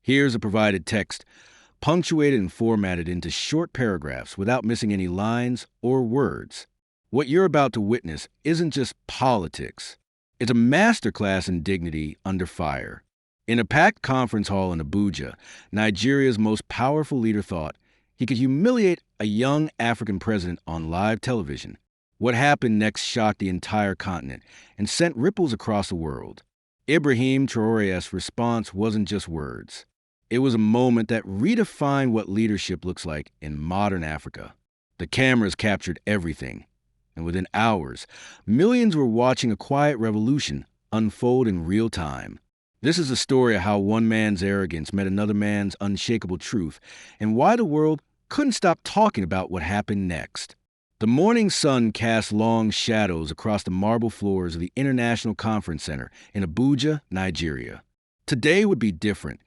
Here's a provided text, punctuated and formatted into short paragraphs without missing any lines or words. What you're about to witness isn't just politics. It's a masterclass in dignity under fire. In a packed conference hall in Abuja, Nigeria's most powerful leader thought he could humiliate a young African president on live television. What happened next shocked the entire continent and sent ripples across the world. Ibrahim Traoré's response wasn't just words. It was a moment that redefined what leadership looks like in modern Africa. The cameras captured everything, and within hours, millions were watching a quiet revolution unfold in real time. This is a story of how one man's arrogance met another man's unshakable truth, and why the world couldn't stop talking about what happened next. The morning sun cast long shadows across the marble floors of the International Conference Center in Abuja, Nigeria. Today would be different,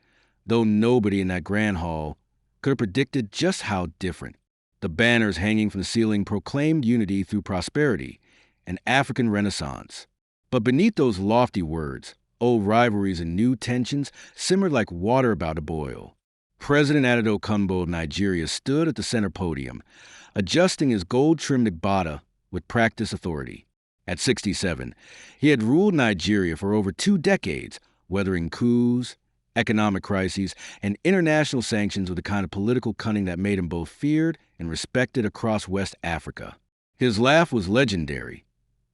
though nobody in that grand hall could have predicted just how different. The banners hanging from the ceiling proclaimed unity through prosperity, an African renaissance. But beneath those lofty words, old rivalries and new tensions simmered like water about to boil. President Ahmed of Nigeria stood at the center podium, adjusting his gold-trimmed Bola with practiced authority. At 67, he had ruled Nigeria for over 2 decades, weathering coups, economic crises, and international sanctions with the kind of political cunning that made him both feared and respected across West Africa. His laugh was legendary,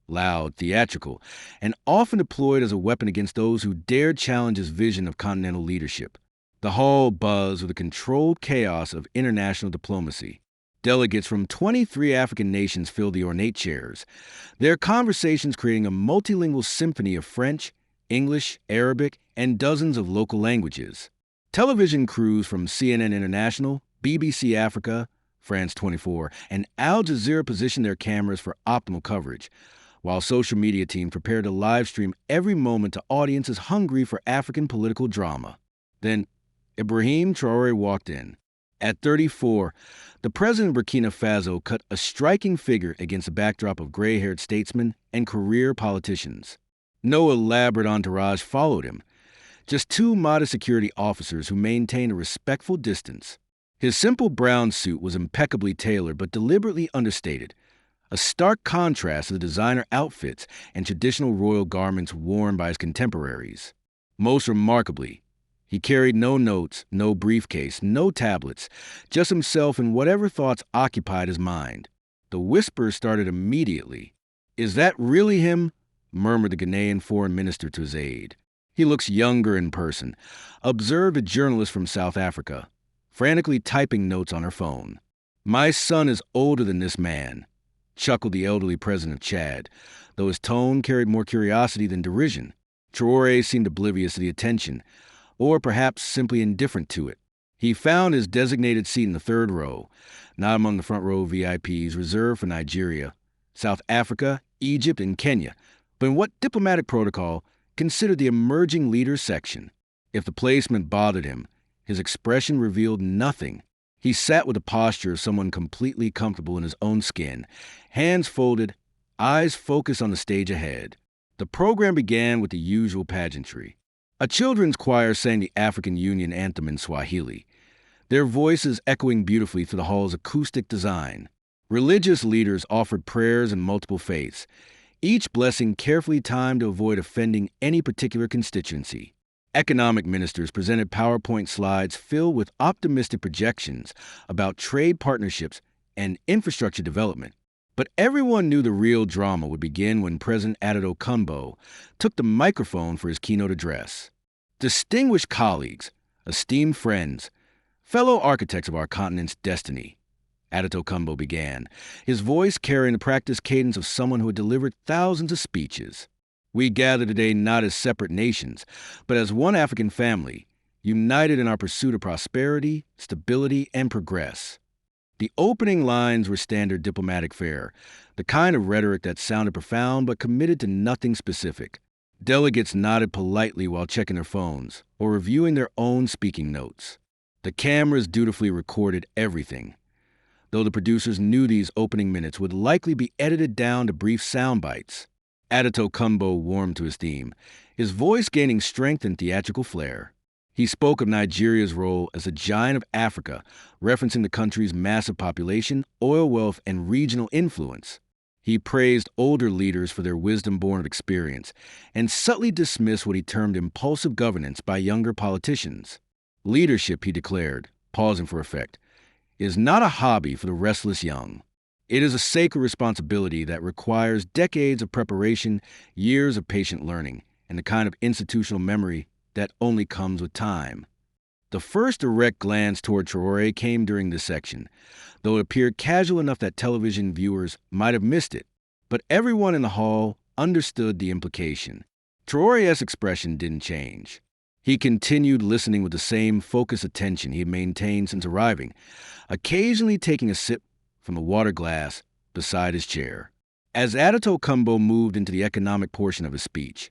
loud, theatrical, and often deployed as a weapon against those who dared challenge his vision of continental leadership. The hall buzzed with the controlled chaos of international diplomacy. Delegates from 23 African nations filled the ornate chairs, their conversations creating a multilingual symphony of French, English, Arabic, and dozens of local languages. Television crews from CNN International, BBC Africa, France 24, and Al Jazeera positioned their cameras for optimal coverage, while social media teams prepared to live stream every moment to audiences hungry for African political drama. Then, Ibrahim Traoré walked in. At 34, the president of Burkina Faso cut a striking figure against a backdrop of gray-haired statesmen and career politicians. No elaborate entourage followed him, just 2 modest security officers who maintained a respectful distance. His simple brown suit was impeccably tailored but deliberately understated, a stark contrast to the designer outfits and traditional royal garments worn by his contemporaries. Most remarkably, he carried no notes, no briefcase, no tablets, just himself and whatever thoughts occupied his mind. The whispers started immediately. "Is that really him?" murmured the Ghanaian foreign minister to his aide. "He looks younger in person," observed a journalist from South Africa, frantically typing notes on her phone. "My son is older than this man," chuckled the elderly president of Chad, though his tone carried more curiosity than derision. Traoré seemed oblivious to the attention, or perhaps simply indifferent to it. He found his designated seat in the 3rd row, not among the front row VIPs reserved for Nigeria, South Africa, Egypt, and Kenya, but in what diplomatic protocol considered the emerging leaders section. If the placement bothered him, his expression revealed nothing. He sat with the posture of someone completely comfortable in his own skin, hands folded, eyes focused on the stage ahead. The program began with the usual pageantry. A children's choir sang the African Union anthem in Swahili, their voices echoing beautifully through the hall's acoustic design. Religious leaders offered prayers in multiple faiths, each blessing carefully timed to avoid offending any particular constituency. Economic ministers presented PowerPoint slides filled with optimistic projections about trade partnerships and infrastructure development. But everyone knew the real drama would begin when President Ahmed took the microphone for his keynote address. "Distinguished colleagues, esteemed friends, fellow architects of our continent's destiny," Ahmed began, his voice carrying the practiced cadence of someone who had delivered thousands of speeches. "We gather today not as separate nations, but as one African family, united in our pursuit of prosperity, stability, and progress." The opening lines were standard diplomatic fare, the kind of rhetoric that sounded profound but committed to nothing specific. Delegates nodded politely while checking their phones or reviewing their own speaking notes. The cameras dutifully recorded everything, though the producers knew these opening minutes would likely be edited down to brief sound bites. Ahmed warmed to his theme, his voice gaining strength and theatrical flair. He spoke of Nigeria's role as a giant of Africa, referencing the country's massive population, oil wealth, and regional influence. He praised older leaders for their wisdom born of experience, and subtly dismissed what he termed impulsive governance by younger politicians. Leadership, he declared, pausing for effect, is not a hobby for the restless young. It is a sacred responsibility that requires decades of preparation, years of patient learning, and the kind of institutional memory that only comes with time. The first direct glance toward Traoré came during this section, though it appeared casual enough that television viewers might have missed it. But everyone in the hall understood the implication. Traoré's expression didn't change. He continued listening with the same focused attention he had maintained since arriving, occasionally taking a sip from the water glass beside his chair. As Adeto Kumbo moved into the economic portion of his speech,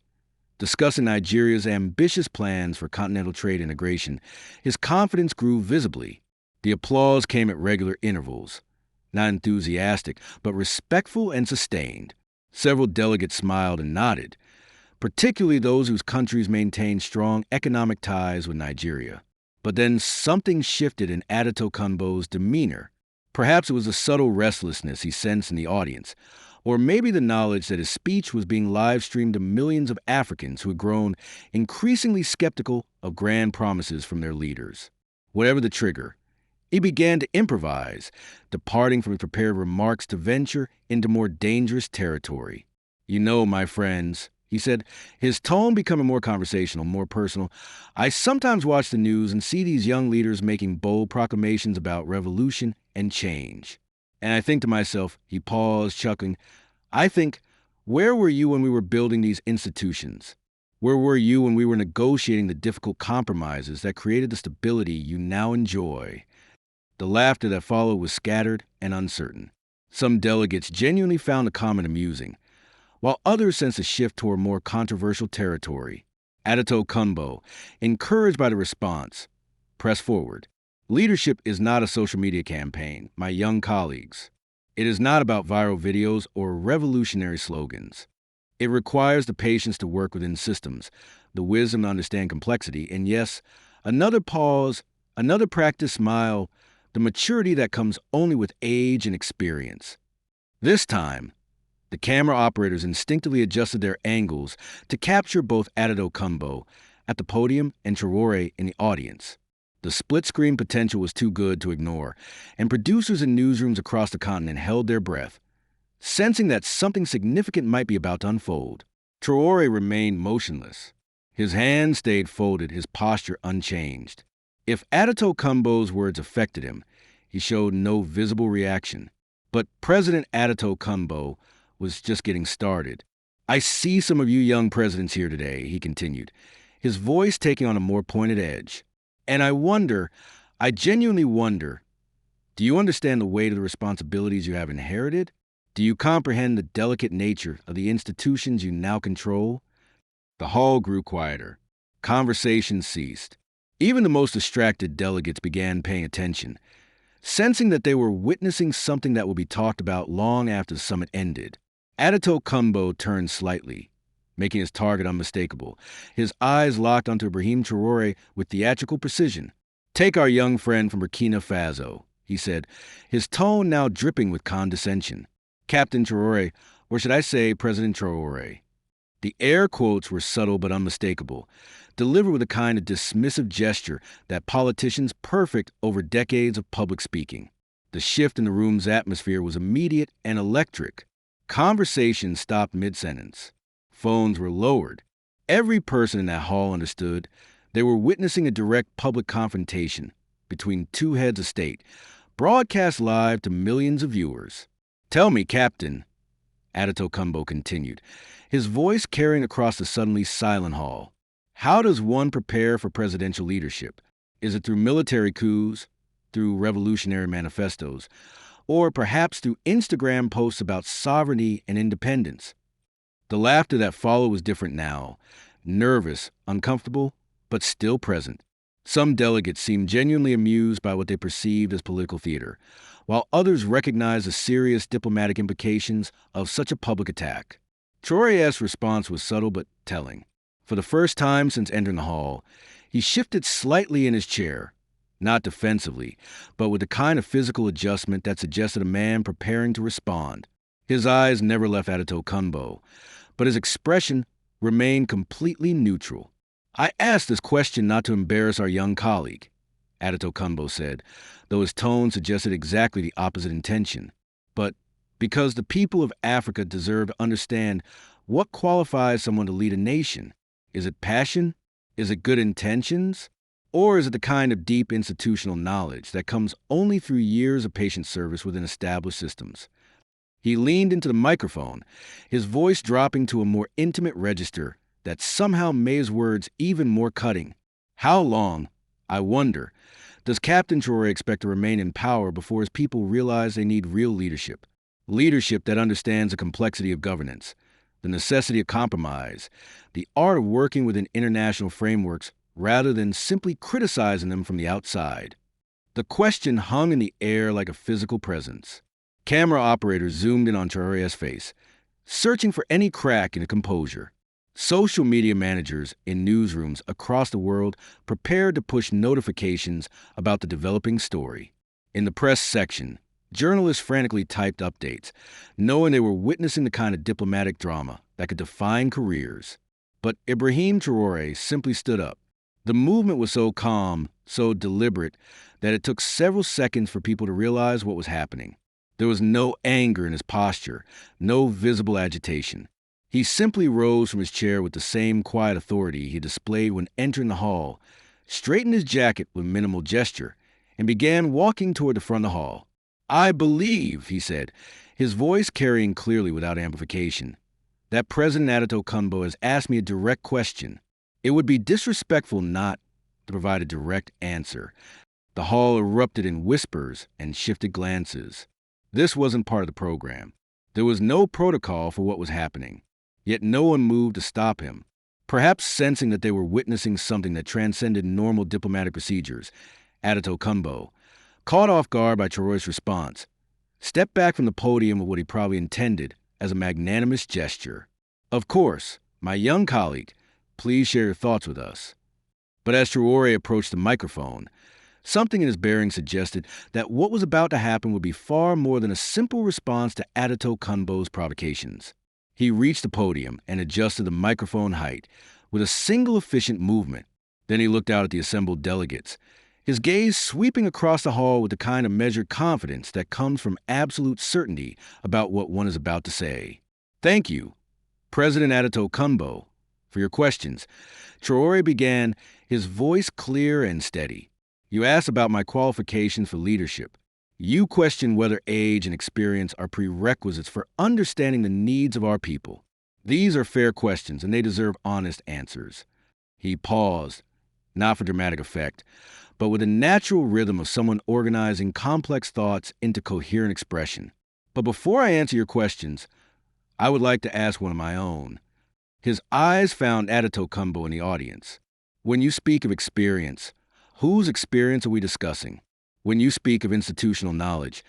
discussing Nigeria's ambitious plans for continental trade integration, his confidence grew visibly. The applause came at regular intervals, not enthusiastic, but respectful and sustained. Several delegates smiled and nodded, particularly those whose countries maintained strong economic ties with Nigeria. But then something shifted in Adeto Kumbo's demeanor. Perhaps it was a subtle restlessness he sensed in the audience, or maybe the knowledge that his speech was being live-streamed to millions of Africans who had grown increasingly skeptical of grand promises from their leaders. Whatever the trigger, he began to improvise, departing from his prepared remarks to venture into more dangerous territory. "You know, my friends," he said, his tone becoming more conversational, more personal, "I sometimes watch the news and see these young leaders making bold proclamations about revolution and change. And I think to myself," he paused, chuckling, "I think, where were you when we were building these institutions? Where were you when we were negotiating the difficult compromises that created the stability you now enjoy?" The laughter that followed was scattered and uncertain. Some delegates genuinely found the comment amusing, while others sensed a shift toward more controversial territory. Adeto Kumbo, encouraged by the response, pressed forward. "Leadership is not a social media campaign, my young colleagues. It is not about viral videos or revolutionary slogans. It requires the patience to work within systems, the wisdom to understand complexity, and yes, another pause, another practiced smile, the maturity that comes only with age and experience." This time, the camera operators instinctively adjusted their angles to capture both Adeto Kumbo at the podium and Traoré in the audience. The split-screen potential was too good to ignore, and producers in newsrooms across the continent held their breath, sensing that something significant might be about to unfold. Traoré remained motionless. His hands stayed folded, his posture unchanged. If Adeto Kumbo's words affected him, he showed no visible reaction. But President Adeto Kumbo was just getting started. "I see some of you young presidents here today," he continued, his voice taking on a more pointed edge. "And I genuinely wonder, do you understand the weight of the responsibilities you have inherited? Do you comprehend the delicate nature of the institutions you now control?" The hall grew quieter. Conversation ceased. Even the most distracted delegates began paying attention, sensing that they were witnessing something that would be talked about long after the summit ended. Adeto Kumbo turned slightly, making his target unmistakable. His eyes locked onto Ibrahim Traoré with theatrical precision. "Take our young friend from Burkina Faso," he said, his tone now dripping with condescension. "Captain Traoré, or should I say President Traoré." The air quotes were subtle but unmistakable, delivered with a kind of dismissive gesture that politicians perfect over decades of public speaking. The shift in the room's atmosphere was immediate and electric. Conversation stopped mid-sentence. Phones were lowered. Every person in that hall understood they were witnessing a direct public confrontation between two heads of state, broadcast live to millions of viewers. "Tell me, Captain," Adeto Kumbo continued, his voice carrying across the suddenly silent hall, "how does one prepare for presidential leadership? Is it through military coups, through revolutionary manifestos, or perhaps through Instagram posts about sovereignty and independence?" The laughter that followed was different now, nervous, uncomfortable, but still present. Some delegates seemed genuinely amused by what they perceived as political theater, while others recognized the serious diplomatic implications of such a public attack. Traoré's response was subtle but telling. For the first time since entering the hall, He shifted slightly in his chair, not defensively, but with the kind of physical adjustment that suggested a man preparing to respond. His eyes never left Adito Kunbo, but his expression remained completely neutral. "I asked this question not to embarrass our young colleague," Adito Kunbo said, though his tone suggested exactly the opposite intention. "But because the people of Africa deserve to understand what qualifies someone to lead a nation. Is it passion? Is it good intentions? Or is it the kind of deep institutional knowledge that comes only through years of patient service within established systems?" He leaned into the microphone, his voice dropping to a more intimate register that somehow made his words even more cutting. "How long, I wonder, does Captain Traoré expect to remain in power before his people realize they need real leadership? Leadership that understands the complexity of governance, the necessity of compromise, the art of working within international frameworks rather than simply criticizing them from the outside." The question hung in the air like a physical presence. Camera operators zoomed in on Traoré's face, searching for any crack in the composure. Social media managers in newsrooms across the world prepared to push notifications about the developing story. In the press section, journalists frantically typed updates, knowing they were witnessing the kind of diplomatic drama that could define careers. But Ibrahim Traoré simply stood up. The movement was so calm, so deliberate, that it took several seconds for people to realize what was happening. There was no anger in his posture, no visible agitation. He simply rose from his chair with the same quiet authority he displayed when entering the hall, straightened his jacket with minimal gesture, and began walking toward the front of the hall. "I believe," he said, his voice carrying clearly without amplification, "that President Adito Kunbo has asked me a direct question. It would be disrespectful not to provide a direct answer." The hall erupted in whispers and shifted glances. This wasn't part of the program. There was no protocol for what was happening. Yet no one moved to stop him. Perhaps sensing that they were witnessing something that transcended normal diplomatic procedures, Adito Kunbo, caught off guard by Traoré's response, stepped back from the podium with what he probably intended as a magnanimous gesture. "Of course, my young colleague, please share your thoughts with us." But as Traoré approached the microphone, something in his bearing suggested that what was about to happen would be far more than a simple response to Adito Kunbo's provocations. He reached the podium and adjusted the microphone height with a single efficient movement. Then he looked out at the assembled delegates, his gaze sweeping across the hall with the kind of measured confidence that comes from absolute certainty about what one is about to say. "Thank you, President Adito Kunbo, for your questions." Traoré began, his voice clear and steady. "You asked about my qualifications for leadership. You question whether age and experience are prerequisites for understanding the needs of our people. These are fair questions, and they deserve honest answers." He paused, not for dramatic effect, but with the natural rhythm of someone organizing complex thoughts into coherent expression. "But before I answer your questions, I would like to ask one of my own." His eyes found Adito Kunbo in the audience. "When you speak of experience, whose experience are we discussing? When you speak of institutional knowledge,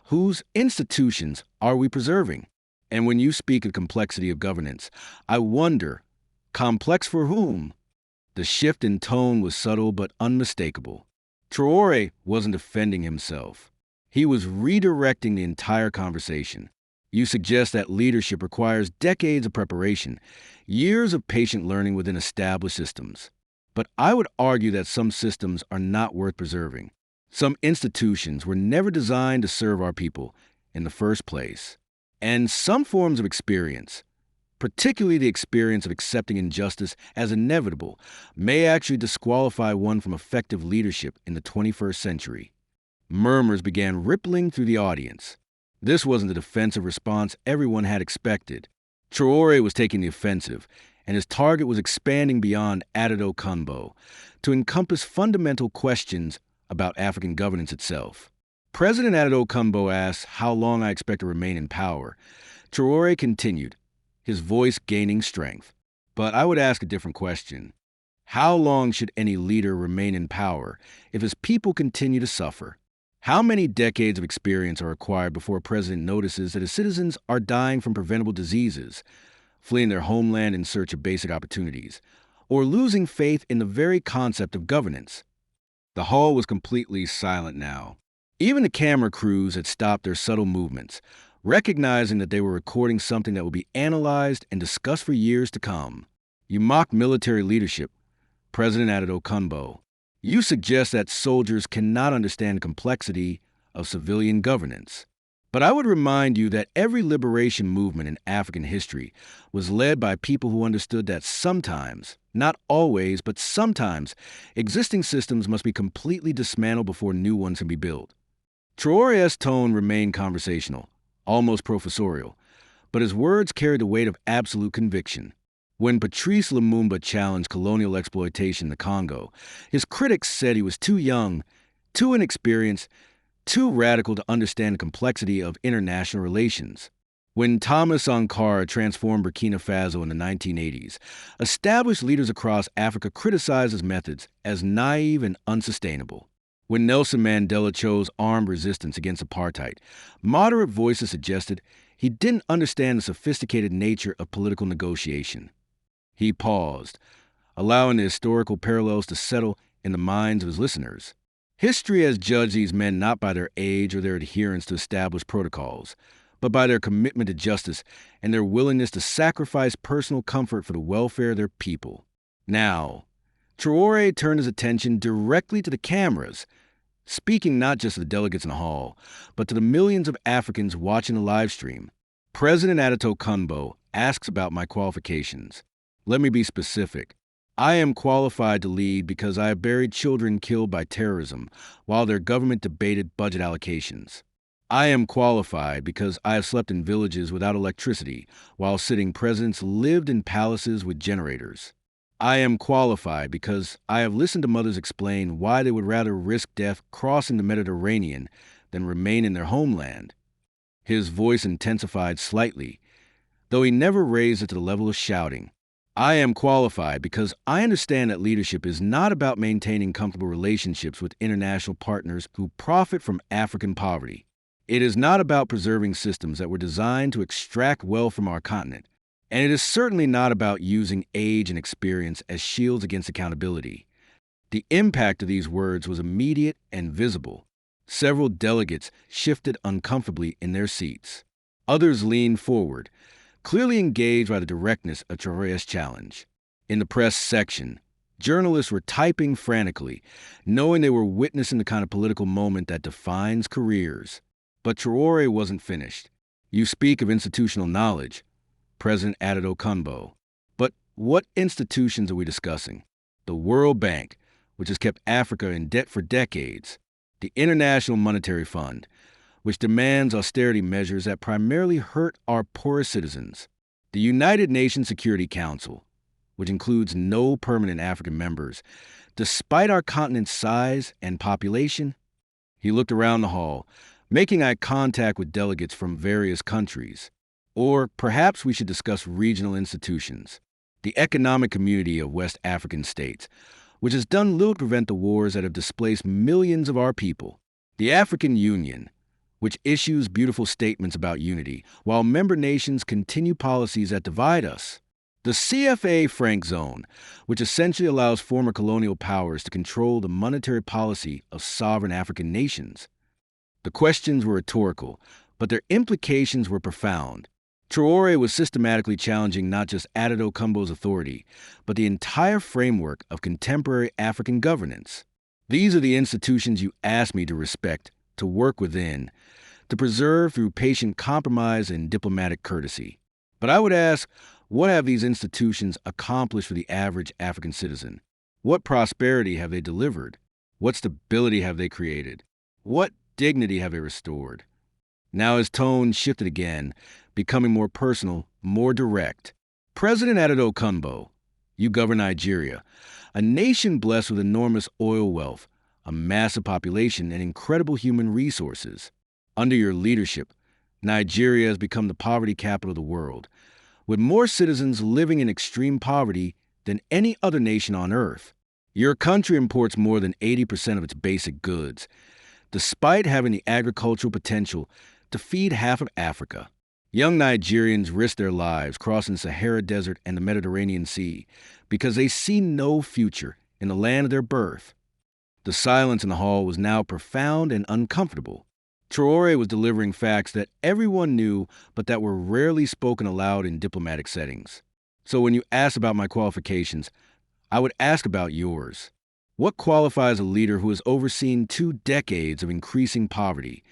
whose institutions are we preserving? And when you speak of complexity of governance, I wonder, complex for whom?" The shift in tone was subtle but unmistakable. Traoré wasn't defending himself. He was redirecting the entire conversation. "You suggest that leadership requires decades of preparation, years of patient learning within established systems. But I would argue that some systems are not worth preserving. Some institutions were never designed to serve our people in the first place. And some forms of experience, particularly the experience of accepting injustice as inevitable, may actually disqualify one from effective leadership in the 21st century." Murmurs began rippling through the audience. This wasn't the defensive response everyone had expected. Traoré was taking the offensive, and his target was expanding beyond Adito Kunbo to encompass fundamental questions about African governance itself. President Adito Kunbo asked how long I expect to remain in power. Traoré continued, his voice gaining strength. "But I would ask a different question. How long should any leader remain in power if his people continue to suffer? How many decades of experience are required before a president notices that his citizens are dying from preventable diseases, fleeing their homeland in search of basic opportunities, or losing faith in the very concept of governance. The hall was completely silent now. Even the camera crews had stopped their subtle movements, recognizing that they were recording something that would be analyzed and discussed for years to come. You mock military leadership, President Okunbo. You suggest that soldiers cannot understand the complexity of civilian governance. But I would remind you that every liberation movement in African history was led by people who understood that sometimes, not always, but sometimes, existing systems must be completely dismantled before new ones can be built. Traoré's tone remained conversational, almost professorial, but his words carried the weight of absolute conviction. When Patrice Lumumba challenged colonial exploitation in the Congo, his critics said he was too young, too inexperienced, too radical to understand the complexity of international relations. When Thomas Sankara transformed Burkina Faso in the 1980s, established leaders across Africa criticized his methods as naive and unsustainable. When Nelson Mandela chose armed resistance against apartheid, moderate voices suggested he didn't understand the sophisticated nature of political negotiation. He paused, allowing the historical parallels to settle in the minds of his listeners. History has judged these men not by their age or their adherence to established protocols, but by their commitment to justice and their willingness to sacrifice personal comfort for the welfare of their people. Now, Traoré turned his attention directly to the cameras, speaking not just to the delegates in the hall, but to the millions of Africans watching the live stream. President Okunbo asks about my qualifications. Let me be specific. I am qualified to lead because I have buried children killed by terrorism while their government debated budget allocations. I am qualified because I have slept in villages without electricity while sitting presidents lived in palaces with generators. I am qualified because I have listened to mothers explain why they would rather risk death crossing the Mediterranean than remain in their homeland. His voice intensified slightly, though he never raised it to the level of shouting. I am qualified because I understand that leadership is not about maintaining comfortable relationships with international partners who profit from African poverty. It is not about preserving systems that were designed to extract wealth from our continent. And it is certainly not about using age and experience as shields against accountability. The impact of these words was immediate and visible. Several delegates shifted uncomfortably in their seats. Others leaned forward, clearly engaged by the directness of Traoré's challenge. In the press section, journalists were typing frantically, knowing they were witnessing the kind of political moment that defines careers. But Traoré wasn't finished. You speak of institutional knowledge, President Okunbo. But what institutions are we discussing? The World Bank, which has kept Africa in debt for decades. The International Monetary Fund, which demands austerity measures that primarily hurt our poorest citizens. The United Nations Security Council, which includes no permanent African members, despite our continent's size and population. He looked around the hall, making eye contact with delegates from various countries. Or perhaps we should discuss regional institutions. The Economic Community of West African States, which has done little to prevent the wars that have displaced millions of our people. The African Union, which issues beautiful statements about unity, while member nations continue policies that divide us. The CFA franc zone, which essentially allows former colonial powers to control the monetary policy of sovereign African nations. The questions were rhetorical, but their implications were profound. Traoré was systematically challenging not just Okunbo's authority, but the entire framework of contemporary African governance. These are the institutions you asked me to respect, to work within, to preserve through patient compromise and diplomatic courtesy. But I would ask, what have these institutions accomplished for the average African citizen? What prosperity have they delivered? What stability have they created? What dignity have they restored? Now his tone shifted again, becoming more personal, more direct. President Okunbo, you govern Nigeria, a nation blessed with enormous oil wealth, a massive population, and incredible human resources. Under your leadership, Nigeria has become the poverty capital of the world, with more citizens living in extreme poverty than any other nation on earth. Your country imports more than 80% of its basic goods, despite having the agricultural potential to feed half of Africa. Young Nigerians risk their lives crossing the Sahara Desert and the Mediterranean Sea because they see no future in the land of their birth. The silence in the hall was now profound and uncomfortable. Traoré was delivering facts that everyone knew but that were rarely spoken aloud in diplomatic settings. So when you asked about my qualifications, I would ask about yours. What qualifies a leader who has overseen 2 decades of increasing poverty,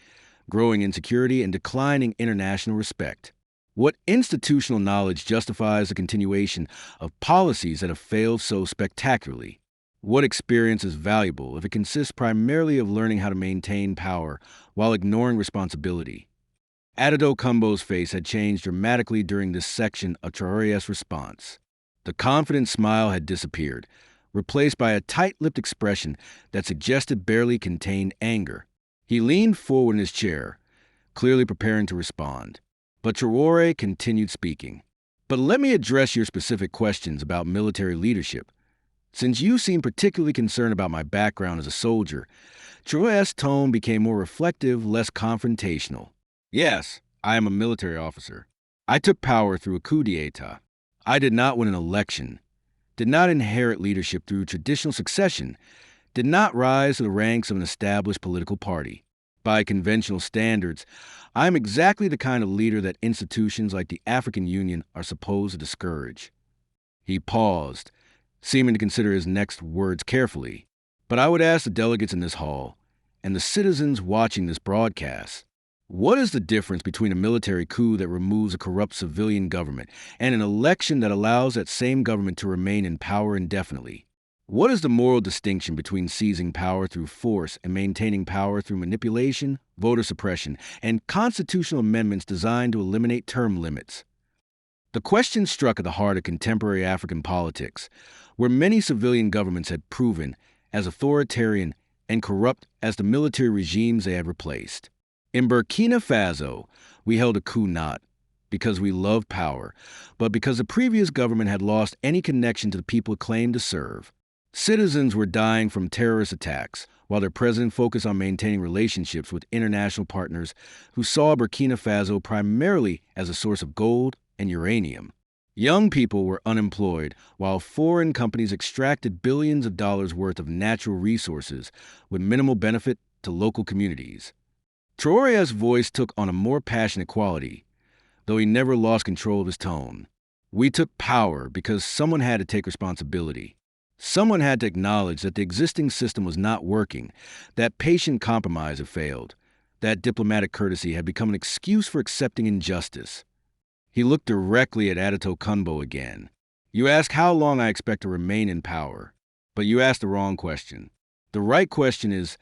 growing insecurity, and declining international respect? What institutional knowledge justifies the continuation of policies that have failed so spectacularly? What experience is valuable if it consists primarily of learning how to maintain power while ignoring responsibility? Addo Kumbo's face had changed dramatically during this section of Traoré's response. The confident smile had disappeared, replaced by a tight-lipped expression that suggested barely contained anger. He leaned forward in his chair, clearly preparing to respond. But Traoré continued speaking. But let me address your specific questions about military leadership. Since you seem particularly concerned about my background as a soldier, Traoré's tone became more reflective, less confrontational. Yes, I am a military officer. I took power through a coup d'etat. I did not win an election, did not inherit leadership through traditional succession, did not rise to the ranks of an established political party. By conventional standards, I am exactly the kind of leader that institutions like the African Union are supposed to discourage. He paused, seeming to consider his next words carefully. But I would ask the delegates in this hall, and the citizens watching this broadcast, what is the difference between a military coup that removes a corrupt civilian government and an election that allows that same government to remain in power indefinitely? What is the moral distinction between seizing power through force and maintaining power through manipulation, voter suppression, and constitutional amendments designed to eliminate term limits? The question struck at the heart of contemporary African politics, where many civilian governments had proven as authoritarian and corrupt as the military regimes they had replaced. In Burkina Faso, we held a coup not because we loved power, but because the previous government had lost any connection to the people it claimed to serve. Citizens were dying from terrorist attacks, while their president focused on maintaining relationships with international partners who saw Burkina Faso primarily as a source of gold and uranium. Young people were unemployed, while foreign companies extracted billions of dollars worth of natural resources with minimal benefit to local communities. Traoré's voice took on a more passionate quality, though he never lost control of his tone. We took power because someone had to take responsibility. Someone had to acknowledge that the existing system was not working, that patient compromise had failed, that diplomatic courtesy had become an excuse for accepting injustice. He looked directly at Addo Kumbo again. You ask how long I expect to remain in power, but you asked the wrong question. The right question is,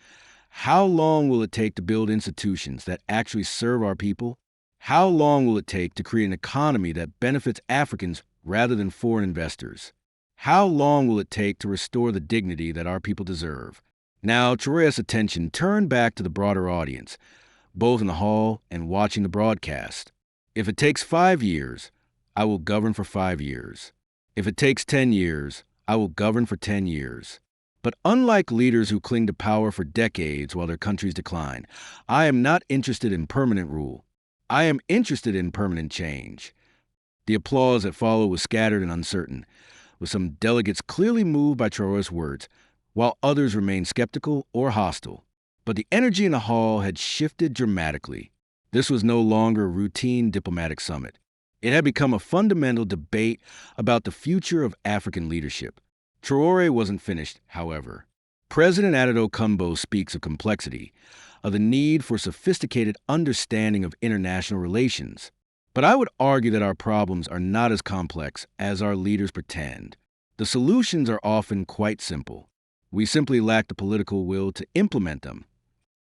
how long will it take to build institutions that actually serve our people? How long will it take to create an economy that benefits Africans rather than foreign investors? How long will it take to restore the dignity that our people deserve? Now, Traoré's attention turned back to the broader audience, both in the hall and watching the broadcast. If it takes 5 years, I will govern for 5 years. If it takes 10 years, I will govern for 10 years. But unlike leaders who cling to power for decades while their countries decline, I am not interested in permanent rule. I am interested in permanent change. The applause that followed was scattered and uncertain, with some delegates clearly moved by Traoré's words, while others remained skeptical or hostile. But the energy in the hall had shifted dramatically. This was no longer a routine diplomatic summit. It had become a fundamental debate about the future of African leadership. Traoré wasn't finished, however. President Addo Kumbo speaks of complexity, of the need for sophisticated understanding of international relations. But I would argue that our problems are not as complex as our leaders pretend. The solutions are often quite simple. We simply lack the political will to implement them.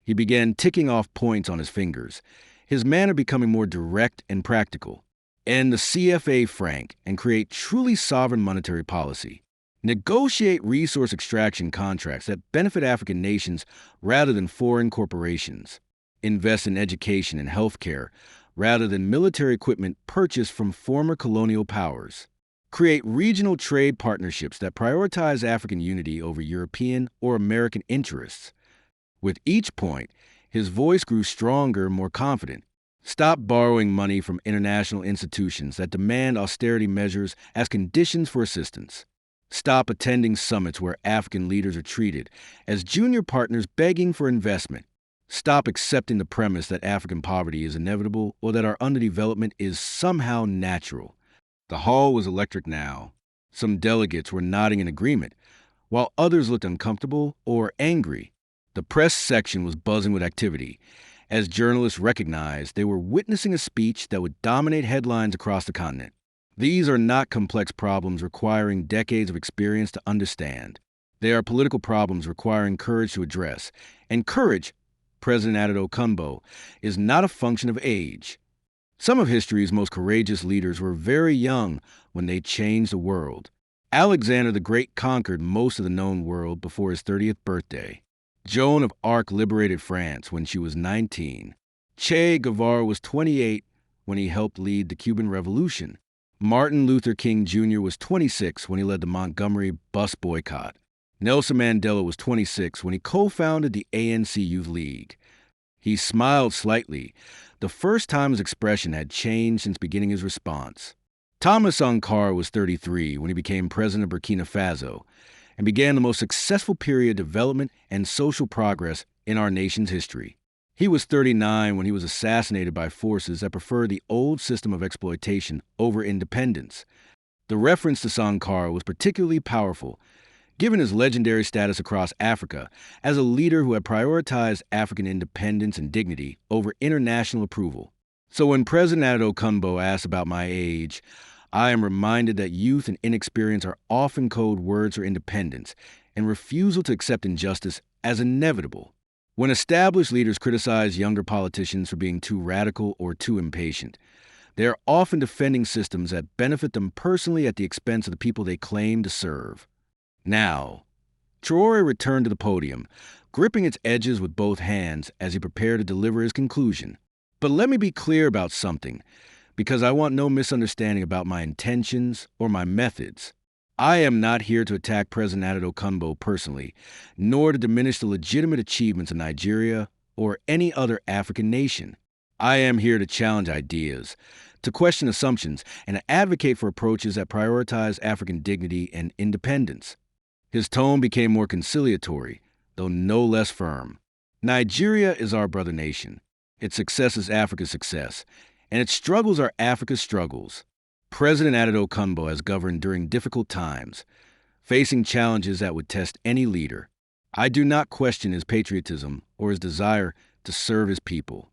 He began ticking off points on his fingers, his manner becoming more direct and practical. End the CFA franc and create truly sovereign monetary policy. Negotiate resource extraction contracts that benefit African nations rather than foreign corporations. Invest in education and healthcare rather than military equipment purchased from former colonial powers. Create regional trade partnerships that prioritize African unity over European or American interests. With each point, his voice grew stronger, more confident. Stop borrowing money from international institutions that demand austerity measures as conditions for assistance. Stop attending summits where African leaders are treated as junior partners begging for investment. Stop accepting the premise that African poverty is inevitable or that our underdevelopment is somehow natural. The hall was electric now. Some delegates were nodding in agreement, while others looked uncomfortable or angry. The press section was buzzing with activity, as journalists recognized they were witnessing a speech that would dominate headlines across the continent. These are not complex problems requiring decades of experience to understand. They are political problems requiring courage to address. And courage, President Addo Okunbo, is not a function of age. Some of history's most courageous leaders were very young when they changed the world. Alexander the Great conquered most of the known world before his 30th birthday. Joan of Arc liberated France when she was 19. Che Guevara was 28 when he helped lead the Cuban Revolution. Martin Luther King Jr. was 26 when he led the Montgomery bus boycott. Nelson Mandela was 26 when he co-founded the ANC Youth League. He smiled slightly, the first time his expression had changed since beginning his response. Thomas Sankara was 33 when he became president of Burkina Faso and began the most successful period of development and social progress in our nation's history. He was 39 when he was assassinated by forces that preferred the old system of exploitation over independence. The reference to Sankara was particularly powerful, given his legendary status across Africa as a leader who had prioritized African independence and dignity over international approval. So when President Addo Okunbo asks about my age, I am reminded that youth and inexperience are often code words for independence and refusal to accept injustice as inevitable. When established leaders criticize younger politicians for being too radical or too impatient, they are often defending systems that benefit them personally at the expense of the people they claim to serve. Now, Traoré returned to the podium, gripping its edges with both hands as he prepared to deliver his conclusion. But let me be clear about something, because I want no misunderstanding about my intentions or my methods. I am not here to attack President Addo Okunbo personally, nor to diminish the legitimate achievements of Nigeria or any other African nation. I am here to challenge ideas, to question assumptions, and to advocate for approaches that prioritize African dignity and independence. His tone became more conciliatory, though no less firm. Nigeria is our brother nation. Its success is Africa's success, and its struggles are Africa's struggles. President Addo Okunbo has governed during difficult times, facing challenges that would test any leader. I do not question his patriotism or his desire to serve his people.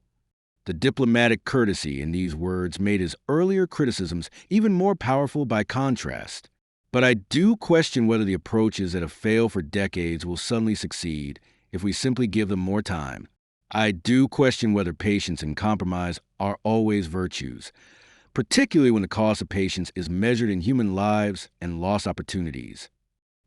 The diplomatic courtesy in these words made his earlier criticisms even more powerful by contrast. But I do question whether the approaches that have failed for decades will suddenly succeed if we simply give them more time. I do question whether patience and compromise are always virtues, particularly when the cost of patience is measured in human lives and lost opportunities.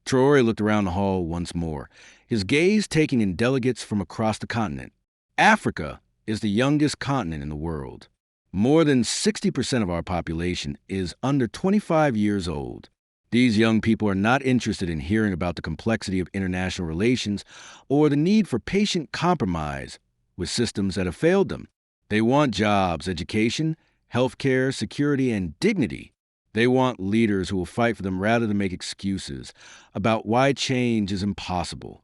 Traoré looked around the hall once more, his gaze taking in delegates from across the continent. Africa is the youngest continent in the world. More than 60% of our population is under 25 years old. These young people are not interested in hearing about the complexity of international relations or the need for patient compromise with systems that have failed them. They want jobs, education, healthcare, security, and dignity. They want leaders who will fight for them rather than make excuses about why change is impossible.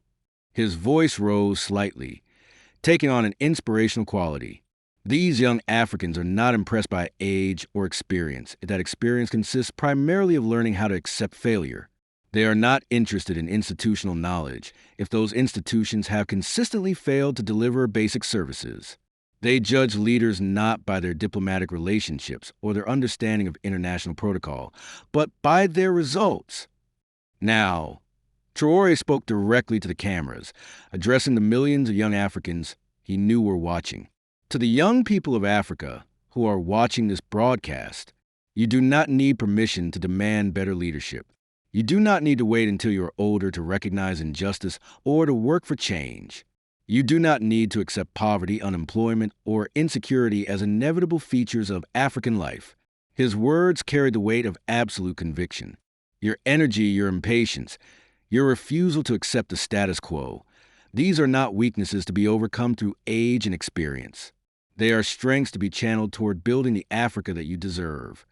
His voice rose slightly, taking on an inspirational quality. These young Africans are not impressed by age or experience. That experience consists primarily of learning how to accept failure. They are not interested in institutional knowledge if those institutions have consistently failed to deliver basic services. They judge leaders not by their diplomatic relationships or their understanding of international protocol, but by their results. Now, Traoré spoke directly to the cameras, addressing the millions of young Africans he knew were watching. To the young people of Africa who are watching this broadcast, you do not need permission to demand better leadership. You do not need to wait until you are older to recognize injustice or to work for change. You do not need to accept poverty, unemployment, or insecurity as inevitable features of African life. His words carried the weight of absolute conviction. Your energy, your impatience, your refusal to accept the status quo, these are not weaknesses to be overcome through age and experience. They are strengths to be channeled toward building the Africa that you deserve.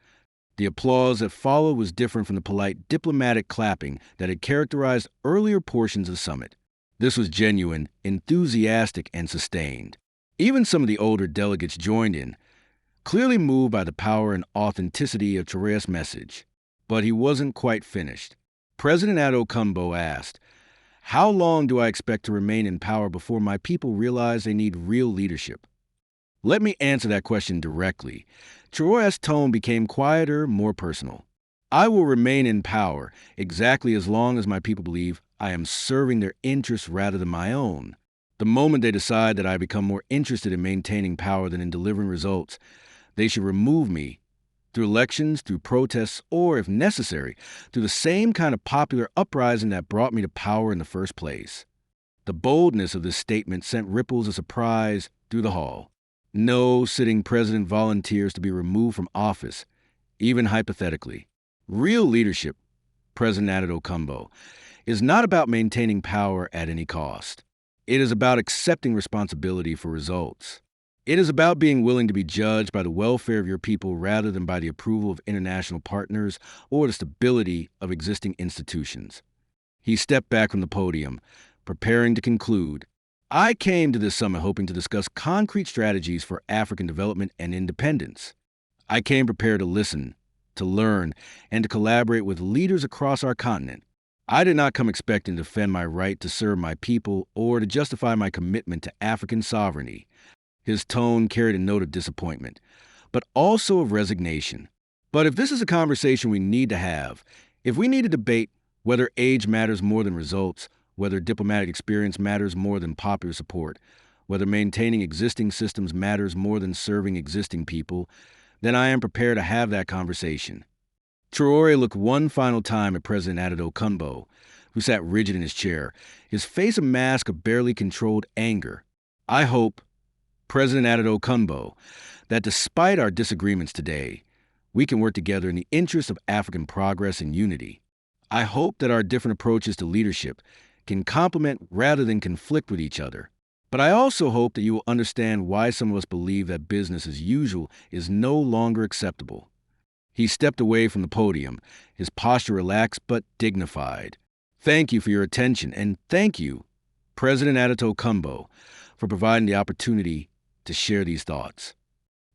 The applause that followed was different from the polite diplomatic clapping that had characterized earlier portions of the summit. This was genuine, enthusiastic, and sustained. Even some of the older delegates joined in, clearly moved by the power and authenticity of Traoré's message. But he wasn't quite finished. President Addo Kumbo asked, "How long do I expect to remain in power before my people realize they need real leadership?" Let me answer that question directly. Traoré's tone became quieter, more personal. "I will remain in power exactly as long as my people believe I am serving their interests rather than my own. The moment they decide that I become more interested in maintaining power than in delivering results, they should remove me through elections, through protests, or, if necessary, through the same kind of popular uprising that brought me to power in the first place." The boldness of this statement sent ripples of surprise through the hall. No sitting president volunteers to be removed from office, even hypothetically. Real leadership, President Addo Kumbo, is not about maintaining power at any cost. It is about accepting responsibility for results. It is about being willing to be judged by the welfare of your people rather than by the approval of international partners or the stability of existing institutions. He stepped back from the podium, preparing to conclude. "I came to this summit hoping to discuss concrete strategies for African development and independence. I came prepared to listen, to learn, and to collaborate with leaders across our continent. I did not come expecting to defend my right to serve my people or to justify my commitment to African sovereignty." His tone carried a note of disappointment, but also of resignation. But if this is a conversation we need to have, if we need to debate whether age matters more than results, whether diplomatic experience matters more than popular support, whether maintaining existing systems matters more than serving existing people, then I am prepared to have that conversation. Traoré looked one final time at President Addo Kumbo, who sat rigid in his chair, his face a mask of barely controlled anger. "I hope, President Addo Kumbo, that despite our disagreements today, we can work together in the interest of African progress and unity. I hope that our different approaches to leadership can complement rather than conflict with each other. But I also hope that you will understand why some of us believe that business as usual is no longer acceptable." He stepped away from the podium, his posture relaxed but dignified. "Thank you for your attention, and thank you, President Addo Kumbo, for providing the opportunity to share these thoughts."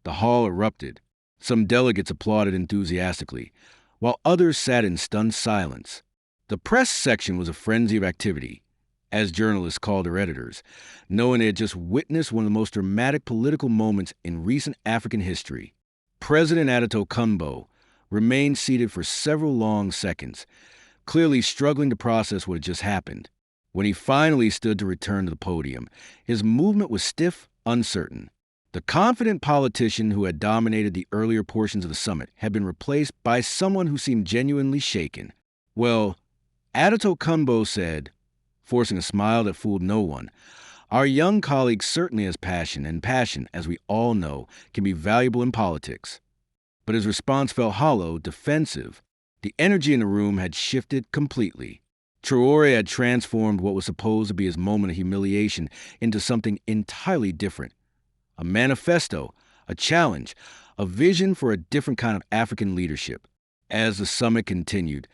The hall erupted. Some delegates applauded enthusiastically, while others sat in stunned silence. The press section was a frenzy of activity, as journalists called their editors, knowing they had just witnessed one of the most dramatic political moments in recent African history. President Addo Kumbo remained seated for several long seconds, clearly struggling to process what had just happened. When he finally stood to return to the podium, his movement was stiff, uncertain. The confident politician who had dominated the earlier portions of the summit had been replaced by someone who seemed genuinely shaken. "Well," Addo Kumbo said, forcing a smile that fooled no one, "our young colleague certainly has passion, and passion, as we all know, can be valuable in politics." But his response felt hollow, defensive. The energy in the room had shifted completely. Traoré had transformed what was supposed to be his moment of humiliation into something entirely different. A manifesto, a challenge, a vision for a different kind of African leadership. As the summit continued,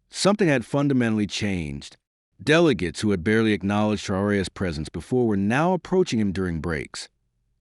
something had fundamentally changed. Delegates who had barely acknowledged Traoré's presence before were now approaching him during breaks,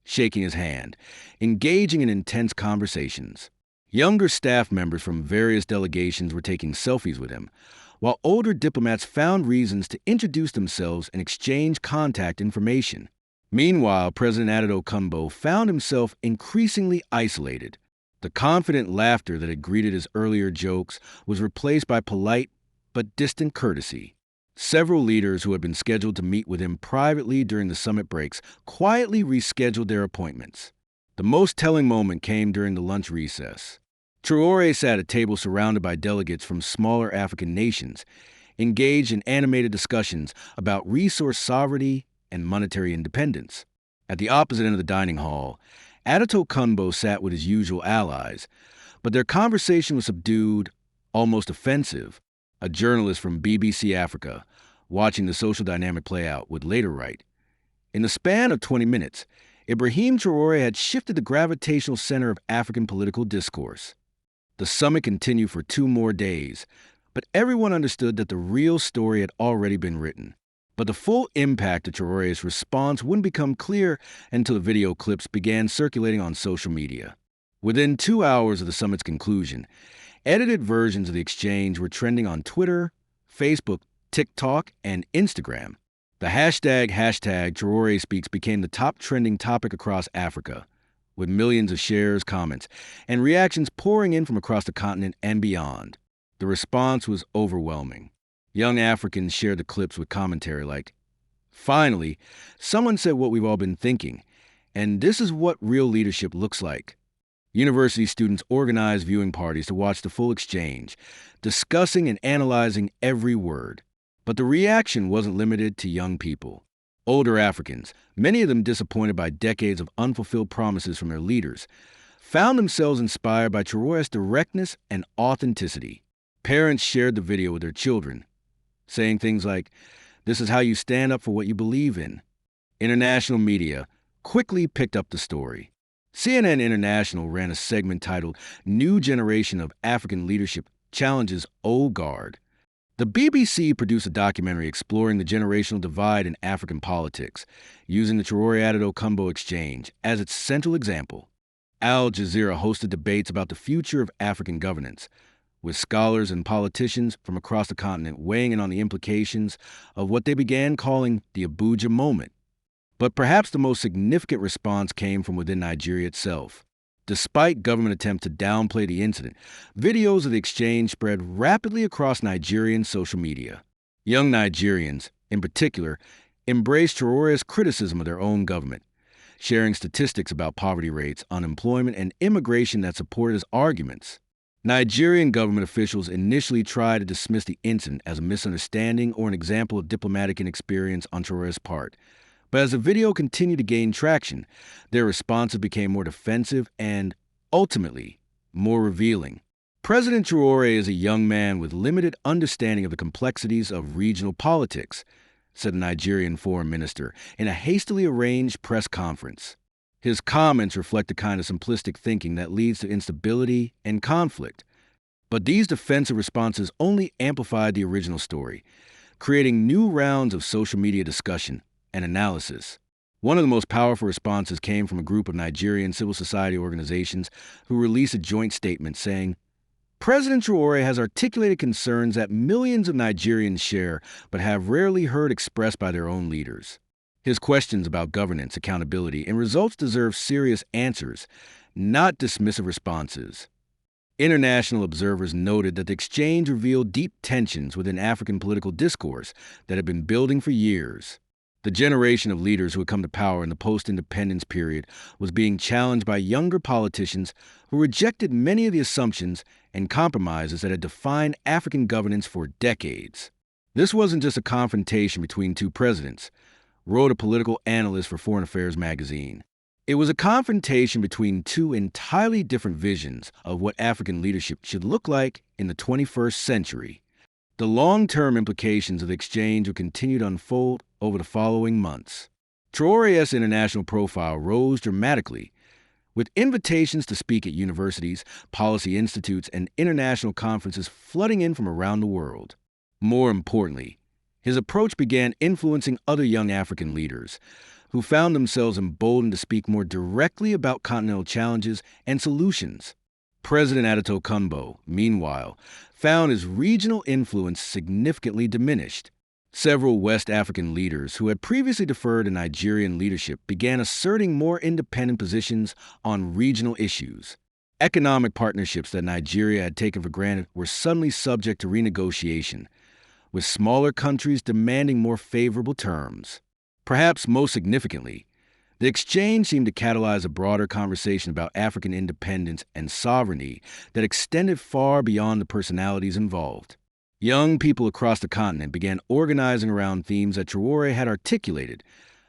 shaking his hand, engaging in intense conversations. Younger staff members from various delegations were taking selfies with him, while older diplomats found reasons to introduce themselves and exchange contact information. Meanwhile, President Addo Kumbo found himself increasingly isolated. The confident laughter that had greeted his earlier jokes was replaced by polite but distant courtesy. Several leaders who had been scheduled to meet with him privately during the summit breaks quietly rescheduled their appointments. The most telling moment came during the lunch recess. Traoré sat at a table surrounded by delegates from smaller African nations, engaged in animated discussions about resource sovereignty and monetary independence. At the opposite end of the dining hall, Addo Kumbo sat with his usual allies, but their conversation was subdued, almost offensive. A journalist from BBC Africa, watching the social dynamic play out, would later write, "In the span of 20 minutes, Ibrahim Traoré had shifted the gravitational center of African political discourse. The summit continued for 2 more days, but everyone understood that the real story had already been written. But the full impact of Traoré's response wouldn't become clear until the video clips began circulating on social media. Within 2 hours of the summit's conclusion, edited versions of the exchange were trending on Twitter, Facebook, TikTok, and Instagram. The hashtag Traoré Speaks became the top trending topic across Africa, with millions of shares, comments, and reactions pouring in from across the continent and beyond. The response was overwhelming. Young Africans shared the clips with commentary like, "Finally, someone said what we've all been thinking, and this is what real leadership looks like." University students organized viewing parties to watch the full exchange, discussing and analyzing every word. But the reaction wasn't limited to young people. Older Africans, many of them disappointed by decades of unfulfilled promises from their leaders, found themselves inspired by Traoré's directness and authenticity. Parents shared the video with their children, saying things like, "This is how you stand up for what you believe in." International media quickly picked up the story. CNN International ran a segment titled "New Generation of African Leadership Challenges Old Guard." The BBC produced a documentary exploring the generational divide in African politics, using the Traoré-Addo-Okumbo exchange as its central example. Al Jazeera hosted debates about the future of African governance, with scholars and politicians from across the continent weighing in on the implications of what they began calling the Abuja moment. But perhaps the most significant response came from within Nigeria itself. Despite government attempts to downplay the incident, videos of the exchange spread rapidly across Nigerian social media. Young Nigerians, in particular, embraced Traoré's criticism of their own government, sharing statistics about poverty rates, unemployment, and immigration that supported his arguments. Nigerian government officials initially tried to dismiss the incident as a misunderstanding or an example of diplomatic inexperience on Traoré's part. But as the video continued to gain traction, their responses became more defensive and, ultimately, more revealing. President Traoré is a young man with limited understanding of the complexities of regional politics, said a Nigerian foreign minister in a hastily arranged press conference. His comments reflect the kind of simplistic thinking that leads to instability and conflict. But these defensive responses only amplified the original story, creating new rounds of social media discussion and analysis. One of the most powerful responses came from a group of Nigerian civil society organizations who released a joint statement saying, "President Traoré has articulated concerns that millions of Nigerians share but have rarely heard expressed by their own leaders. His questions about governance, accountability, and results deserve serious answers, not dismissive responses." International observers noted that the exchange revealed deep tensions within African political discourse that had been building for years. The generation of leaders who had come to power in the post-independence period was being challenged by younger politicians who rejected many of the assumptions and compromises that had defined African governance for decades. This wasn't just a confrontation between two presidents, wrote a political analyst for Foreign Affairs magazine. It was a confrontation between two entirely different visions of what African leadership should look like in the 21st century. The long-term implications of the exchange would continue to unfold over the following months. Traoré's international profile rose dramatically, with invitations to speak at universities, policy institutes, and international conferences flooding in from around the world. More importantly, his approach began influencing other young African leaders, who found themselves emboldened to speak more directly about continental challenges and solutions. President Addo-Okumbo, meanwhile, found his regional influence significantly diminished. Several West African leaders who had previously deferred to Nigerian leadership began asserting more independent positions on regional issues. Economic partnerships that Nigeria had taken for granted were suddenly subject to renegotiation, with smaller countries demanding more favorable terms. Perhaps most significantly, the exchange seemed to catalyze a broader conversation about African independence and sovereignty that extended far beyond the personalities involved. Young people across the continent began organizing around themes that Traoré had articulated: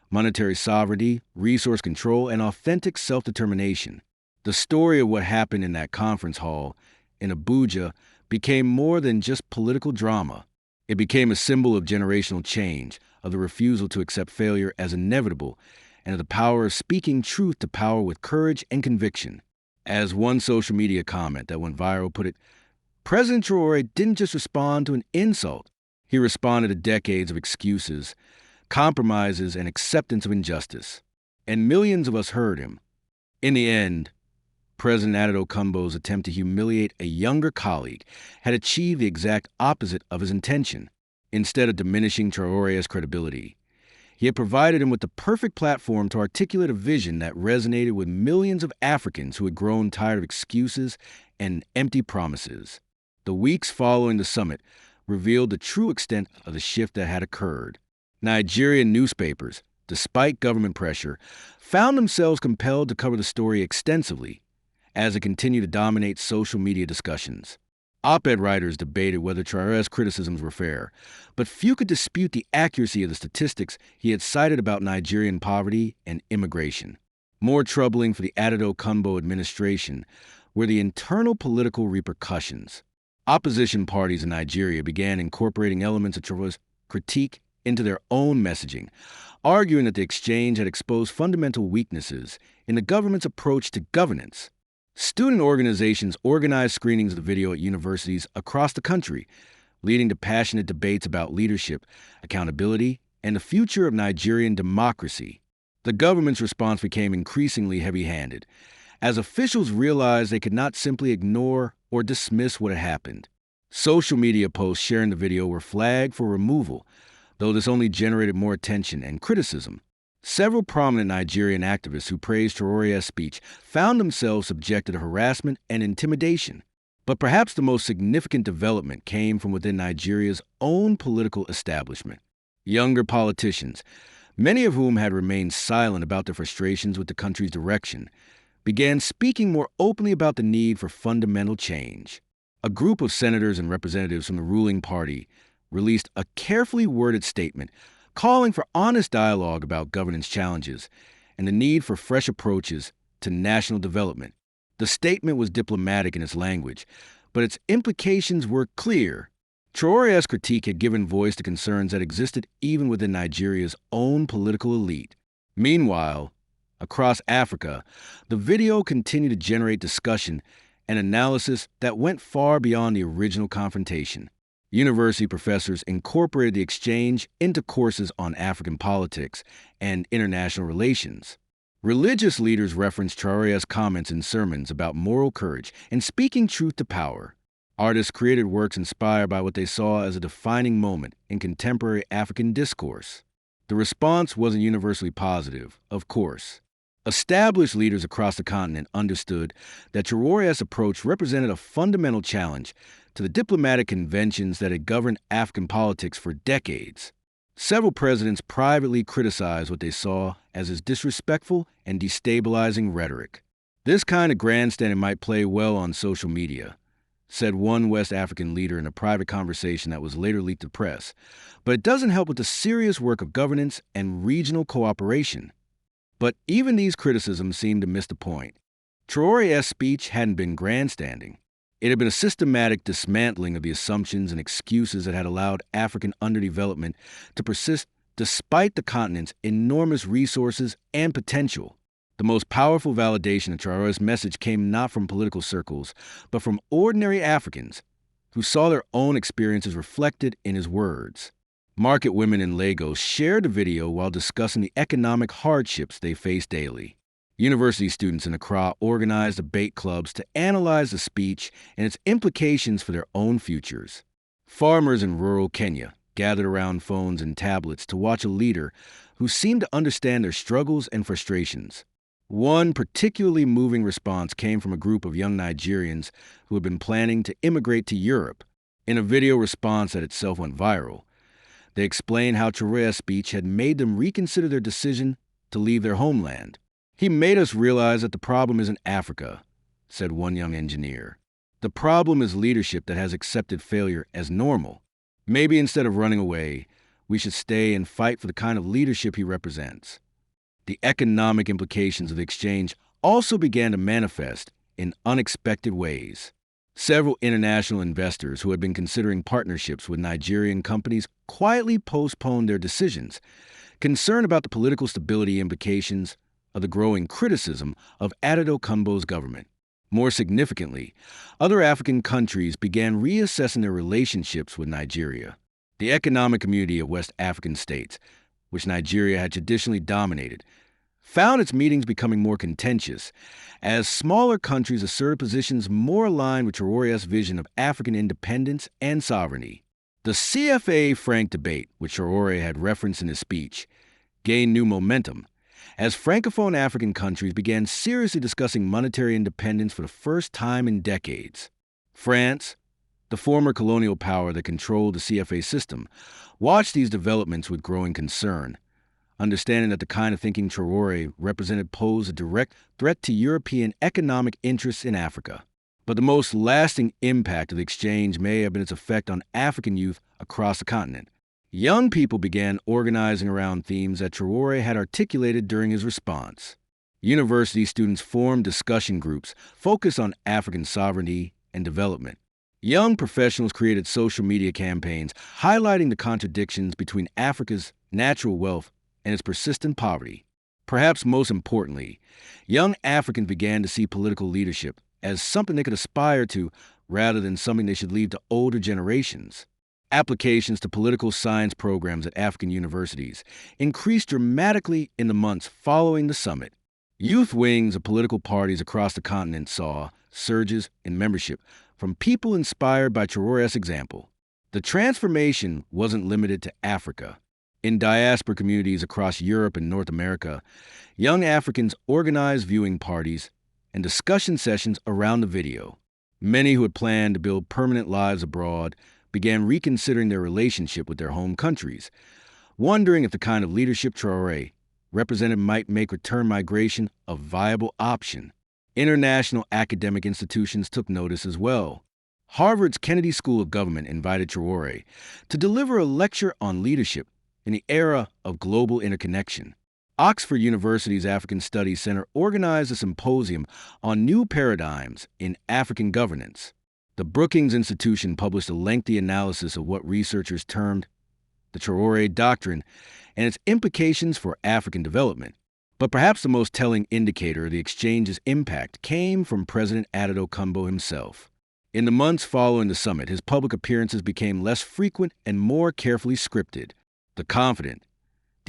monetary sovereignty, resource control, and authentic self-determination. The story of what happened in that conference hall in Abuja became more than just political drama. It became a symbol of generational change, of the refusal to accept failure as inevitable, and of the power of speaking truth to power with courage and conviction. As one social media comment that went viral put it, President Traoré didn't just respond to an insult. He responded to decades of excuses, compromises, and acceptance of injustice. And millions of us heard him. In the end, President Addo Kumbo's attempt to humiliate a younger colleague had achieved the exact opposite of his intention. Instead of diminishing Traoré's credibility, he had provided him with the perfect platform to articulate a vision that resonated with millions of Africans who had grown tired of excuses and empty promises. The weeks following the summit revealed the true extent of the shift that had occurred. Nigerian newspapers, despite government pressure, found themselves compelled to cover the story extensively as it continued to dominate social media discussions. Op-ed writers debated whether Traoré's criticisms were fair, but few could dispute the accuracy of the statistics he had cited about Nigerian poverty and immigration. More troubling for the Addo Kumbo administration were the internal political repercussions. Opposition parties in Nigeria began incorporating elements of Traoré's critique into their own messaging, arguing that the exchange had exposed fundamental weaknesses in the government's approach to governance. Student organizations organized screenings of the video at universities across the country, leading to passionate debates about leadership, accountability, and the future of Nigerian democracy. The government's response became increasingly heavy-handed, as officials realized they could not simply ignore or dismiss what had happened. Social media posts sharing the video were flagged for removal, though this only generated more attention and criticism. Several prominent Nigerian activists who praised Traoré's speech found themselves subjected to harassment and intimidation. But perhaps the most significant development came from within Nigeria's own political establishment. Younger politicians, many of whom had remained silent about their frustrations with the country's direction, began speaking more openly about the need for fundamental change. A group of senators and representatives from the ruling party released a carefully worded statement calling for honest dialogue about governance challenges and the need for fresh approaches to national development. The statement was diplomatic in its language, but its implications were clear. Traoré's critique had given voice to concerns that existed even within Nigeria's own political elite. Meanwhile, across Africa, the video continued to generate discussion and analysis that went far beyond the original confrontation. University professors incorporated the exchange into courses on African politics and international relations. Religious leaders referenced Traoré's comments in sermons about moral courage and speaking truth to power. Artists created works inspired by what they saw as a defining moment in contemporary African discourse. The response wasn't universally positive, of course. Established leaders across the continent understood that Traoré's approach represented a fundamental challenge to the diplomatic conventions that had governed African politics for decades. Several presidents privately criticized what they saw as his disrespectful and destabilizing rhetoric. This kind of grandstanding might play well on social media, said one West African leader in a private conversation that was later leaked to the press, but it doesn't help with the serious work of governance and regional cooperation. But even these criticisms seemed to miss the point. Traoré's speech hadn't been grandstanding. It had been a systematic dismantling of the assumptions and excuses that had allowed African underdevelopment to persist despite the continent's enormous resources and potential. The most powerful validation of Traoré's message came not from political circles, but from ordinary Africans who saw their own experiences reflected in his words. Market women in Lagos shared the video while discussing the economic hardships they face daily. University students in Accra organized debate clubs to analyze the speech and its implications for their own futures. Farmers in rural Kenya gathered around phones and tablets to watch a leader who seemed to understand their struggles and frustrations. One particularly moving response came from a group of young Nigerians who had been planning to immigrate to Europe. In a video response that itself went viral, they explained how Traoré's speech had made them reconsider their decision to leave their homeland. "He made us realize that the problem isn't Africa," said one young engineer. "The problem is leadership that has accepted failure as normal. Maybe instead of running away, we should stay and fight for the kind of leadership he represents." The economic implications of the exchange also began to manifest in unexpected ways. Several international investors who had been considering partnerships with Nigerian companies quietly postponed their decisions, concern about the political stability implications of the growing criticism of Addo Kumbo's government. More significantly, other African countries began reassessing their relationships with Nigeria. The Economic Community of West African States, which Nigeria had traditionally dominated, found its meetings becoming more contentious as smaller countries asserted positions more aligned with Traoré's vision of African independence and sovereignty. The CFA-Franc debate, which Traoré had referenced in his speech, gained new momentum as Francophone African countries began seriously discussing monetary independence for the first time in decades. France, the former colonial power that controlled the CFA system, watched these developments with growing concern, understanding that the kind of thinking Traoré represented posed a direct threat to European economic interests in Africa. But the most lasting impact of the exchange may have been its effect on African youth across the continent. Young people began organizing around themes that Traoré had articulated during his response. University students formed discussion groups focused on African sovereignty and development. Young professionals created social media campaigns highlighting the contradictions between Africa's natural wealth and its persistent poverty. Perhaps most importantly, young Africans began to see political leadership as something they could aspire to rather than something they should leave to older generations. Applications to political science programs at African universities increased dramatically in the months following the summit. Youth wings of political parties across the continent saw surges in membership from people inspired by Traoré's example. The transformation wasn't limited to Africa. In diaspora communities across Europe and North America, young Africans organized viewing parties and discussion sessions around the video. Many who had planned to build permanent lives abroad began reconsidering their relationship with their home countries, wondering if the kind of leadership Traoré represented might make return migration a viable option. International academic institutions took notice as well. Harvard's Kennedy School of Government invited Traoré to deliver a lecture on leadership in the era of global interconnection. Oxford University's African Studies Center organized a symposium on new paradigms in African governance. The Brookings Institution published a lengthy analysis of what researchers termed the Traoré Doctrine and its implications for African development. But perhaps the most telling indicator of the exchange's impact came from President Addo Kumbo himself. In the months following the summit, his public appearances became less frequent and more carefully scripted. The confident,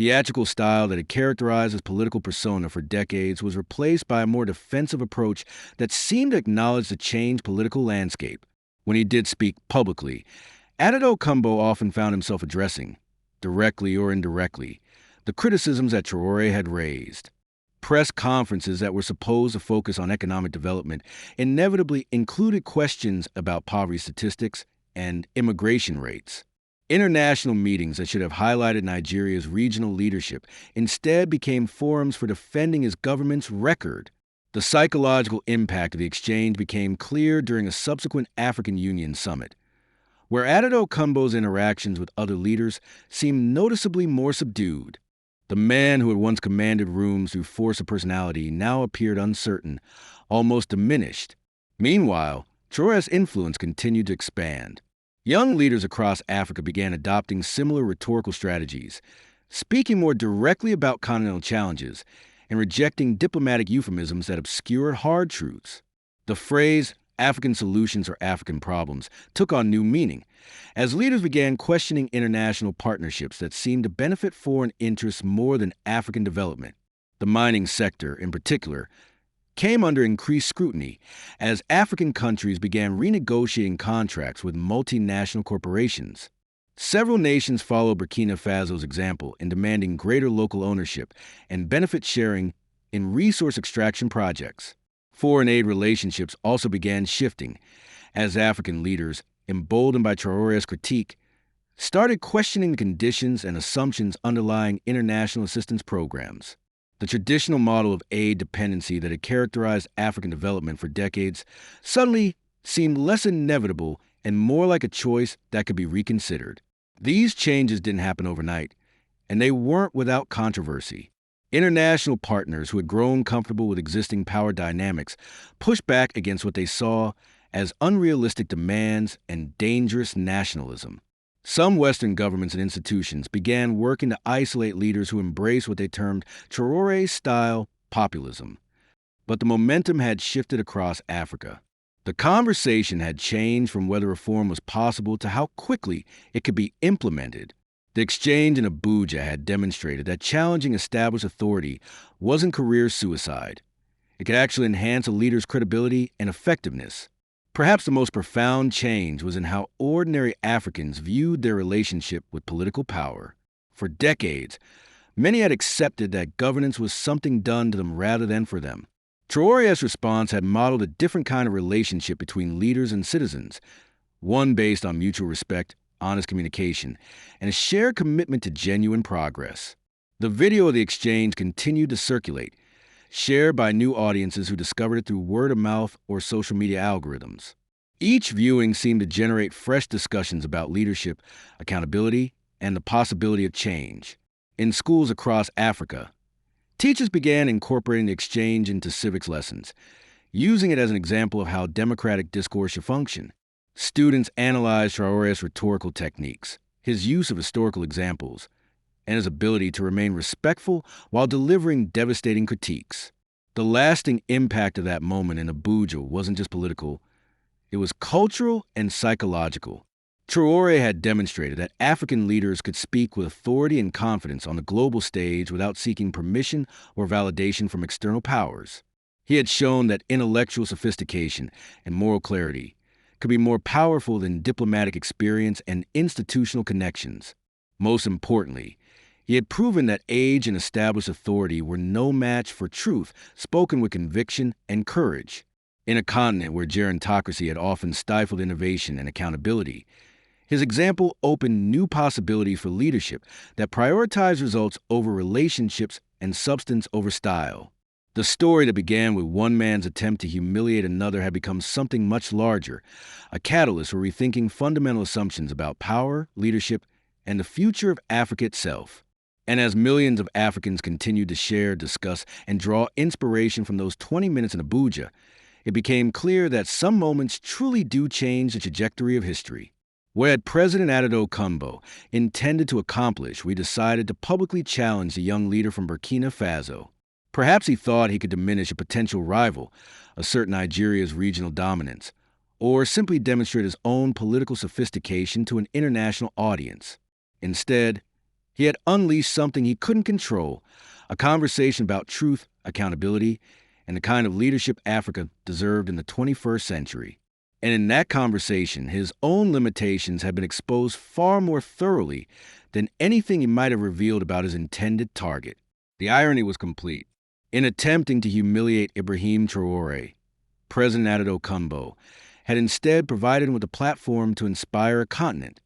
theatrical style that had characterized his political persona for decades was replaced by a more defensive approach that seemed to acknowledge the changed political landscape. When he did speak publicly, Addo Kumbo often found himself addressing, directly or indirectly, the criticisms that Traoré had raised. Press conferences that were supposed to focus on economic development inevitably included questions about poverty statistics and immigration rates. International meetings that should have highlighted Nigeria's regional leadership instead became forums for defending his government's record. The psychological impact of the exchange became clear during a subsequent African Union summit, where Addo Kumbo's interactions with other leaders seemed noticeably more subdued. The man who had once commanded rooms through force of personality now appeared uncertain, almost diminished. Meanwhile, Traoré's influence continued to expand. Young leaders across Africa began adopting similar rhetorical strategies, speaking more directly about continental challenges and rejecting diplomatic euphemisms that obscured hard truths. The phrase African solutions or African problems took on new meaning as leaders began questioning international partnerships that seemed to benefit foreign interests more than African development. The mining sector, in particular, came under increased scrutiny as African countries began renegotiating contracts with multinational corporations. Several nations followed Burkina Faso's example in demanding greater local ownership and benefit sharing in resource extraction projects. Foreign aid relationships also began shifting as African leaders, emboldened by Traoré's critique, started questioning the conditions and assumptions underlying international assistance programs. The traditional model of aid dependency that had characterized African development for decades suddenly seemed less inevitable and more like a choice that could be reconsidered. These changes didn't happen overnight, and they weren't without controversy. International partners who had grown comfortable with existing power dynamics pushed back against what they saw as unrealistic demands and dangerous nationalism. Some Western governments and institutions began working to isolate leaders who embraced what they termed Traoré-style populism. But the momentum had shifted across Africa. The conversation had changed from whether reform was possible to how quickly it could be implemented. The exchange in Abuja had demonstrated that challenging established authority wasn't career suicide. It could actually enhance a leader's credibility and effectiveness. Perhaps the most profound change was in how ordinary Africans viewed their relationship with political power. For decades, many had accepted that governance was something done to them rather than for them. Traoré's response had modeled a different kind of relationship between leaders and citizens, one based on mutual respect, honest communication, and a shared commitment to genuine progress. The video of the exchange continued to circulate, shared by new audiences who discovered it through word of mouth or social media algorithms. Each viewing seemed to generate fresh discussions about leadership, accountability, and the possibility of change. In schools across Africa, teachers began incorporating the exchange into civics lessons, using it as an example of how democratic discourse should function. Students analyzed Traoré's rhetorical techniques, his use of historical examples, and his ability to remain respectful while delivering devastating critiques. The lasting impact of that moment in Abuja wasn't just political, it was cultural and psychological. Traoré had demonstrated that African leaders could speak with authority and confidence on the global stage without seeking permission or validation from external powers. He had shown that intellectual sophistication and moral clarity could be more powerful than diplomatic experience and institutional connections. Most importantly, he had proven that age and established authority were no match for truth spoken with conviction and courage. In a continent where gerontocracy had often stifled innovation and accountability, his example opened new possibilities for leadership that prioritized results over relationships and substance over style. The story that began with one man's attempt to humiliate another had become something much larger, a catalyst for rethinking fundamental assumptions about power, leadership, and the future of Africa itself. And as millions of Africans continued to share, discuss, and draw inspiration from those 20 minutes in Abuja, it became clear that some moments truly do change the trajectory of history. What had President Addo Kumbo intended to accomplish, we decided to publicly challenge the young leader from Burkina Faso. Perhaps he thought he could diminish a potential rival, assert Nigeria's regional dominance, or simply demonstrate his own political sophistication to an international audience. Instead, he had unleashed something he couldn't control, a conversation about truth, accountability, and the kind of leadership Africa deserved in the 21st century. And in that conversation, his own limitations had been exposed far more thoroughly than anything he might have revealed about his intended target. The irony was complete. In attempting to humiliate Ibrahim Traoré, President Addo Kumbo had instead provided him with a platform to inspire a continent.